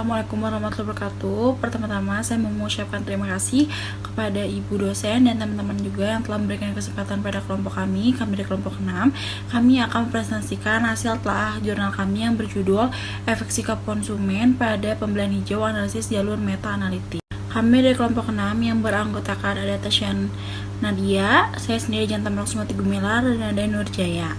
Assalamualaikum warahmatullahi wabarakatuh. Pertama-tama saya mau mengucapkan terima kasih kepada ibu dosen dan teman-teman juga yang telah memberikan kesempatan pada kelompok kami dari kelompok 6. Kami akan mempresentasikan hasil telah jurnal kami yang berjudul Efek Sikap Konsumen pada Pembelian Hijau Analisis Jalur Meta Analitik. Kami dari kelompok 6 yang beranggotakan ada Tasyan Nadia, saya sendiri Jantan Laksmati Gumilar, dan ada Nurjaya.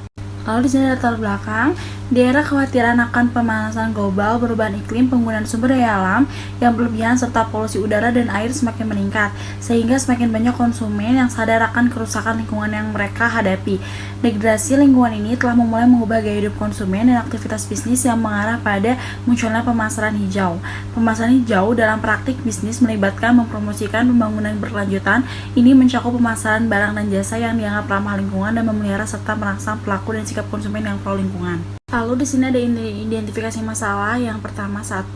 Lalu di sini latar belakang, di era kekhawatiran akan pemanasan global, perubahan iklim, penggunaan sumber daya alam yang berlebihan serta polusi udara dan air semakin meningkat, sehingga semakin banyak konsumen yang sadar akan kerusakan lingkungan yang mereka hadapi. Degradasi lingkungan ini telah memulai mengubah gaya hidup konsumen dan aktivitas bisnis yang mengarah pada munculnya pemasaran hijau. Pemasaran hijau dalam praktik bisnis melibatkan mempromosikan pembangunan berkelanjutan. Ini mencakup pemasaran barang dan jasa yang dianggap ramah lingkungan dan memelihara serta merangsang pelaku dan sikap konsumen yang pro lingkungan. Lalu di sini ada identifikasi masalah. Yang pertama, 1.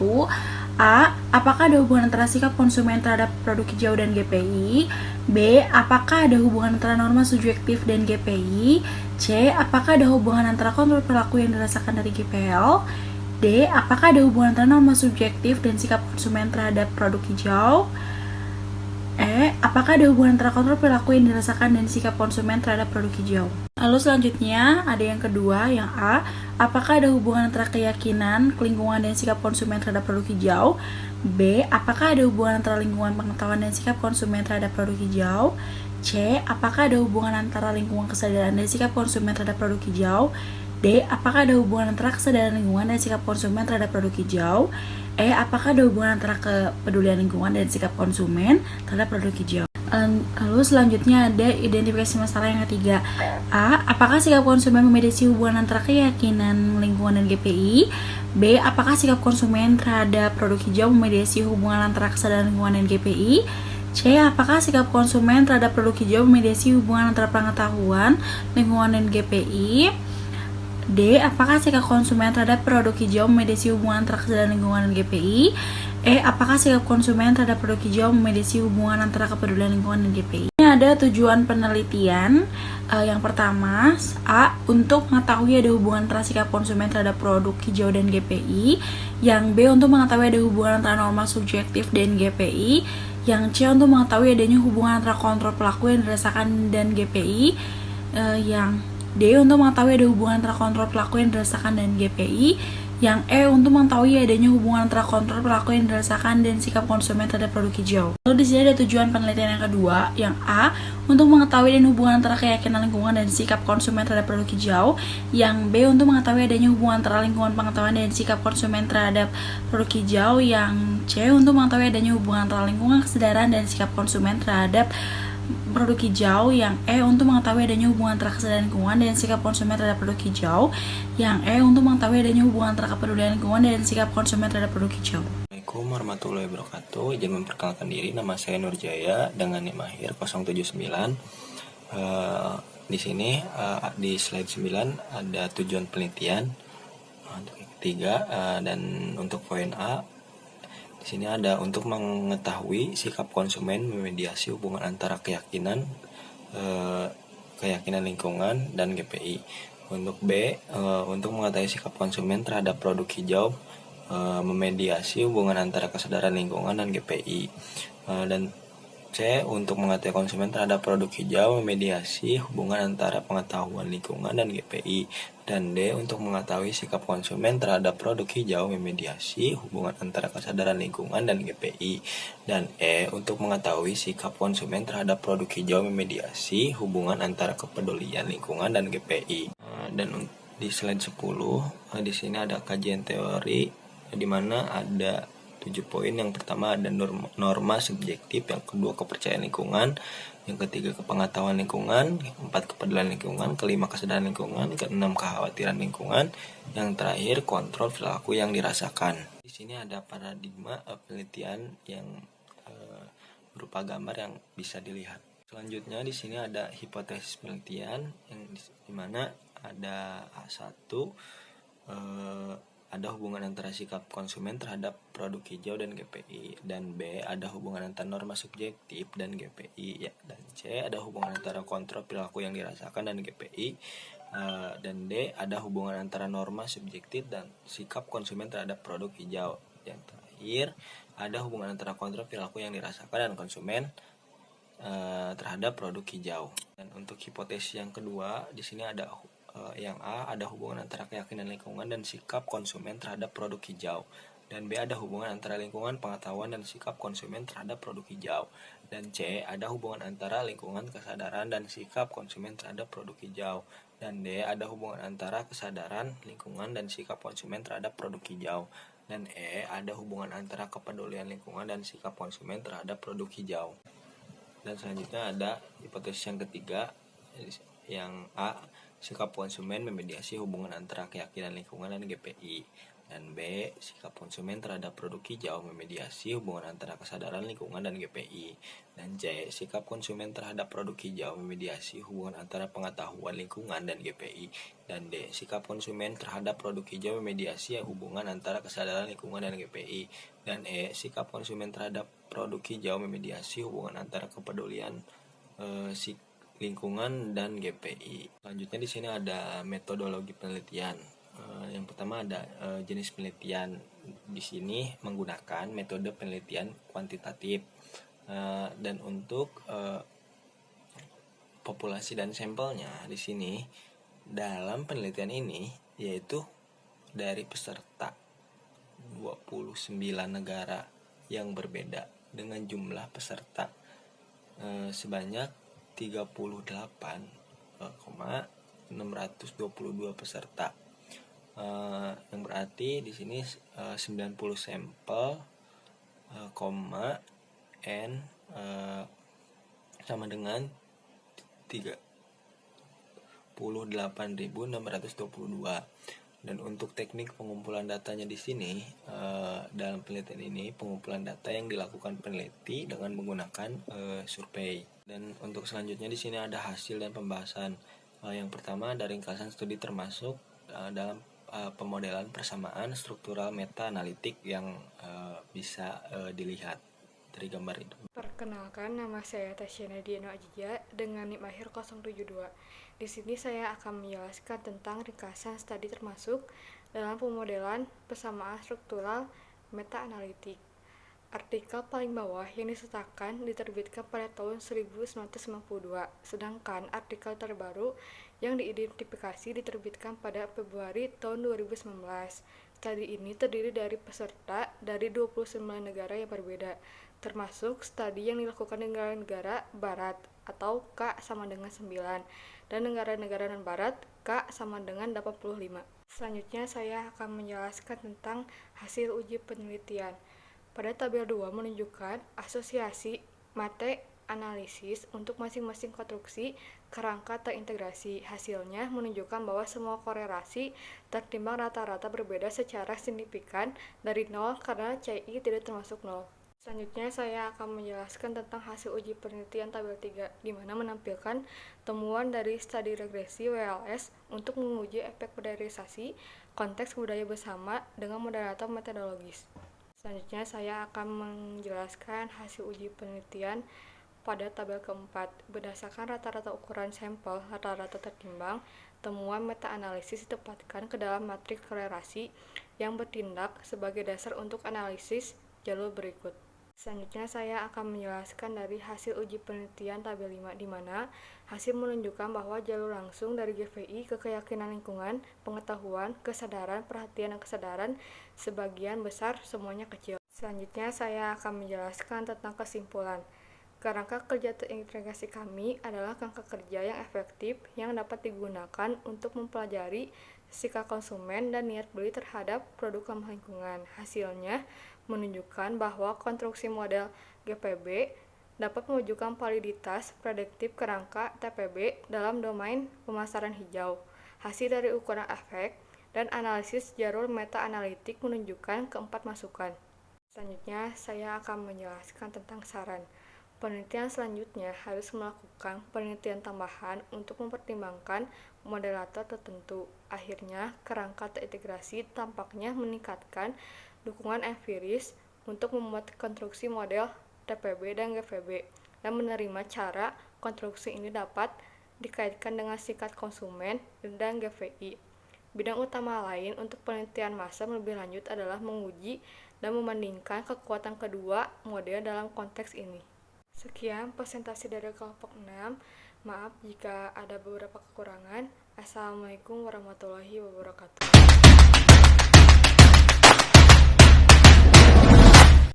A. Apakah ada hubungan antara sikap konsumen terhadap produk hijau dan GPI? B. Apakah ada hubungan antara norma subjektif dan GPI? C. Apakah ada hubungan antara kontrol perilaku yang dirasakan dari GPL? D. Apakah ada hubungan antara norma subjektif dan sikap konsumen terhadap produk hijau? E. Apakah ada hubungan antara kontrol perilaku yang dirasakan dan sikap konsumen terhadap produk hijau? Lalu selanjutnya ada yang kedua, yang A. Apakah ada hubungan antara keyakinan, lingkungan, dan sikap konsumen terhadap produk hijau? B. Apakah ada hubungan antara lingkungan, pengetahuan, dan sikap konsumen terhadap produk hijau? C. Apakah ada hubungan antara lingkungan, kesadaran, dan sikap konsumen terhadap produk hijau? D. Apakah ada hubungan antara kesadaran lingkungan dan sikap konsumen terhadap produk hijau? E. Apakah ada hubungan antara kepedulian lingkungan dan sikap konsumen terhadap produk hijau? Lalu selanjutnya ada identifikasi masalah yang ketiga. A. Apakah sikap konsumen memediasi hubungan antara keyakinan lingkungan dan GPI? B. Apakah sikap konsumen terhadap produk hijau memediasi hubungan antara kesadaran lingkungan dan GPI? C. Apakah sikap konsumen terhadap produk hijau memediasi hubungan antara pengetahuan lingkungan dan GPI? D. Apakah sikap konsumen terhadap produk hijau memediasi hubungan antara kesadaran lingkungan dan GPI? E. Apakah sikap konsumen terhadap produk hijau memediasi hubungan antara kepedulian lingkungan dan GPI? Ini ada tujuan penelitian. Yang pertama, A. Untuk mengetahui ada hubungan antara sikap konsumen terhadap produk hijau dan GPI. Yang B. Untuk mengetahui ada hubungan antara norma subjektif dan GPI. Yang C. Untuk mengetahui adanya hubungan antara kontrol pelaku yang dirasakan dan GPI. Yang D. Untuk mengetahui ada hubungan antara kontrol pelaku yang dirasakan dan GPI. Yang E. Untuk mengetahui adanya hubungan antara kontrol pelaku yang dirasakan dan sikap konsumen terhadap produk hijau. Lalu di sini ada tujuan penelitian yang kedua, yang A. Untuk mengetahui adanya hubungan antara keyakinan lingkungan dan sikap konsumen terhadap produk hijau. Yang B. Untuk mengetahui adanya hubungan antara lingkungan, pengetahuan, dan sikap konsumen terhadap produk hijau. Yang C. Untuk mengetahui adanya hubungan antara lingkungan, kesadaran, dan sikap konsumen terhadap produk hijau. Yang E. Untuk mengetahui adanya hubungan antara kesadaran lingkungan dan sikap konsumen terhadap produk hijau. Yang E. Untuk mengetahui adanya hubungan antara kepedulian lingkungan dan sikap konsumen terhadap produk hijau. Assalamualaikum warahmatullahi wabarakatuh. Izin memperkenalkan diri, nama saya Nurjaya dengan NIM akhir 079. Di sini di slide 9 ada tujuan penelitian untuk yang ketiga, dan untuk poin A di sini ada untuk mengetahui sikap konsumen memediasi hubungan antara keyakinan lingkungan dan GPI. Untuk B, untuk mengetahui sikap konsumen terhadap produk hijau memediasi hubungan antara kesadaran lingkungan dan GPI. Dan C, untuk mengetahui konsumen terhadap produk hijau memediasi hubungan antara pengetahuan lingkungan dan GPI. Dan D, untuk mengetahui sikap konsumen terhadap produk hijau memediasi hubungan antara kesadaran lingkungan dan GPI. Dan E, untuk mengetahui sikap konsumen terhadap produk hijau memediasi hubungan antara kepedulian lingkungan dan GPI. Dan di slide 10 di sini ada kajian teori di mana ada 7 poin. Yang pertama ada norma subjektif, yang kedua kepercayaan lingkungan, yang ketiga kepengetahuan lingkungan, yang keempat kepedulian lingkungan, kelima kesadaran lingkungan, keenam kekhawatiran lingkungan, yang terakhir kontrol perilaku yang dirasakan. Di sini ada paradigma penelitian yang berupa gambar yang bisa dilihat. Selanjutnya di sini ada hipotesis penelitian yang di mana ada A1, ada hubungan antara sikap konsumen terhadap produk hijau dan GPI, dan B, ada hubungan antara norma subjektif dan GPI, ya. Dan C, ada hubungan antara kontrol perilaku yang dirasakan dan GPI, dan D, ada hubungan antara norma subjektif dan sikap konsumen terhadap produk hijau. Yang terakhir terakhir ada hubungan antara kontrol perilaku yang dirasakan dan konsumen terhadap produk hijau. Dan untuk hipotesis yang kedua, di sini ada yang A, ada hubungan antara keyakinan lingkungan dan sikap konsumen terhadap produk hijau. Dan B, ada hubungan antara lingkungan, pengetahuan, dan sikap konsumen terhadap produk hijau. Dan C, ada hubungan antara lingkungan, kesadaran, dan sikap konsumen terhadap produk hijau. Dan D, ada hubungan antara kesadaran, lingkungan, dan sikap konsumen terhadap produk hijau. Dan E, ada hubungan antara kepedulian lingkungan dan sikap konsumen terhadap produk hijau. Dan selanjutnya ada hipotesis yang ketiga, yang A, sikap konsumen memediasi hubungan antara keyakinan lingkungan dan GPI. Dan B, sikap konsumen terhadap produk hijau memediasi hubungan antara kesadaran lingkungan dan GPI. Dan C, sikap konsumen terhadap produk hijau memediasi hubungan antara pengetahuan lingkungan dan GPI. Dan D, sikap konsumen terhadap produk hijau memediasi hubungan antara kesadaran lingkungan dan GPI. Dan E, sikap konsumen terhadap produk hijau memediasi hubungan antara kepedulian lingkungan dan GPI. Selanjutnya di sini ada metodologi penelitian. Yang pertama ada jenis penelitian. Di sini menggunakan metode penelitian kuantitatif. Dan untuk populasi dan sampelnya di sini dalam penelitian ini yaitu dari peserta 29 negara yang berbeda dengan jumlah peserta sebanyak 38,622 peserta. Yang berarti di sini 90 sampel, N sama dengan 38.622. Dan untuk teknik pengumpulan datanya di sini, dalam penelitian ini pengumpulan data yang dilakukan peneliti dengan menggunakan survei. Dan untuk selanjutnya di sini ada hasil dan pembahasan. Yang pertama ada ringkasan studi termasuk dalam pemodelan persamaan struktural meta analitik yang bisa dilihat dari gambar itu. Perkenalkan, nama saya Tasyana Diano Ajija dengan NIM akhir 072. Di sini saya akan menjelaskan tentang ringkasan studi termasuk dalam pemodelan persamaan struktural meta analitik. Artikel paling bawah yang disertakan diterbitkan pada tahun 1992, sedangkan artikel terbaru yang diidentifikasi diterbitkan pada Februari tahun 2019. Studi ini terdiri dari peserta dari 29 negara yang berbeda, termasuk studi yang dilakukan di negara-negara barat atau K sama dengan 9, dan negara-negara non-barat K sama dengan 85. Selanjutnya saya akan menjelaskan tentang hasil uji penelitian. Pada tabel 2 menunjukkan asosiasi mate analisis untuk masing-masing konstruksi kerangka terintegrasi. Hasilnya menunjukkan bahwa semua korelasi tertimbang rata-rata berbeda secara signifikan dari 0 karena CI tidak termasuk 0. Selanjutnya saya akan menjelaskan tentang hasil uji penelitian tabel 3, di mana menampilkan temuan dari studi regresi WLS untuk menguji efek polarisasi konteks budaya bersama dengan moderator metodologis. Selanjutnya saya akan menjelaskan hasil uji penelitian pada tabel keempat. Berdasarkan rata-rata ukuran sampel rata-rata tertimbang, temuan meta-analisis ditempatkan ke dalam matriks korelasi yang bertindak sebagai dasar untuk analisis jalur berikut. Selanjutnya saya akan menjelaskan dari hasil uji penelitian tabel 5, di mana hasil menunjukkan bahwa jalur langsung dari GVI ke keyakinan lingkungan, pengetahuan, kesadaran, perhatian, dan kesadaran sebagian besar semuanya kecil. Selanjutnya saya akan menjelaskan tentang kesimpulan. Kerangka kerja terintegrasi kami adalah kerangka kerja yang efektif yang dapat digunakan untuk mempelajari sikap konsumen dan niat beli terhadap produk ramah lingkungan. Hasilnya menunjukkan bahwa konstruksi model GPB dapat mewujudkan validitas prediktif kerangka TPB dalam domain pemasaran hijau. Hasil dari ukuran efek dan analisis jalur meta-analitik menunjukkan keempat masukan. Selanjutnya, saya akan menjelaskan tentang saran. Penelitian selanjutnya harus melakukan penelitian tambahan untuk mempertimbangkan modelator tertentu. Akhirnya, kerangka terintegrasi tampaknya meningkatkan dukungan empiris untuk membuat konstruksi model TPB dan GVB dan menerima cara konstruksi ini dapat dikaitkan dengan sikap konsumen dan GVI. Bidang utama lain untuk penelitian massal lebih lanjut adalah menguji dan membandingkan kekuatan kedua model dalam konteks ini. Sekian presentasi dari kelompok 6. Maaf jika ada beberapa kekurangan. Assalamualaikum warahmatullahi wabarakatuh.